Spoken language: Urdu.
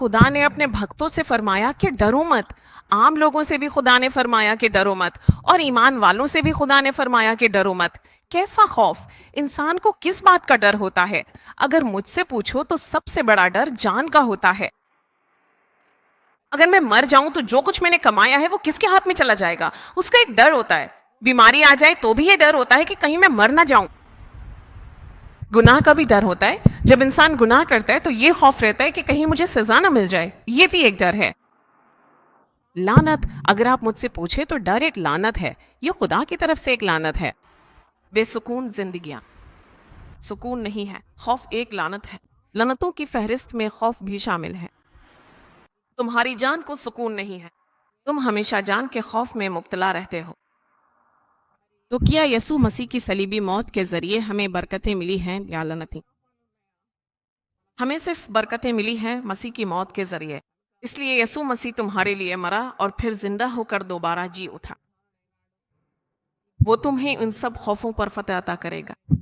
خدا نے اپنے بھکتوں سے فرمایا کہ ڈرو مت، عام لوگوں سے بھی خدا نے فرمایا کہ ڈرو مت، اور ایمان والوں سے بھی خدا نے فرمایا کہ ڈرو مت۔ کیسا خوف! انسان کو کس بات کا ڈر ہوتا ہے؟ اگر مجھ سے پوچھو تو سب سے بڑا ڈر جان کا ہوتا ہے۔ اگر میں مر جاؤں تو جو کچھ میں نے کمایا ہے وہ کس کے ہاتھ میں چلا جائے گا؟ اس کا ایک ڈر ہوتا ہے۔ بیماری آ جائے تو بھی یہ ڈر ہوتا ہے کہ کہیں میں مر نہ جاؤں۔ گناہ کا بھی ڈر ہوتا ہے، جب انسان گناہ کرتا ہے تو یہ خوف رہتا ہے کہ کہیں مجھے سزا نہ مل جائے، یہ بھی ایک ڈر ہے۔ لعنت، اگر آپ مجھ سے پوچھے تو ڈر ایک لعنت ہے، یہ خدا کی طرف سے ایک لعنت ہے۔ بے سکون زندگیاں، سکون نہیں ہے، خوف ایک لعنت ہے۔ لعنتوں کی فہرست میں خوف بھی شامل ہے۔ تمہاری جان کو سکون نہیں ہے، تم ہمیشہ جان کے خوف میں مبتلا رہتے ہو۔ تو کیا یسوع مسیح کی صلیبی موت کے ذریعے ہمیں برکتیں ملی ہیں یا لعنتیں؟ ہمیں صرف برکتیں ملی ہیں مسیح کی موت کے ذریعے، اس لیے یسوع مسیح تمہارے لیے مرا اور پھر زندہ ہو کر دوبارہ جی اٹھا۔ وہ تمہیں ان سب خوفوں پر فتح عطا کرے گا۔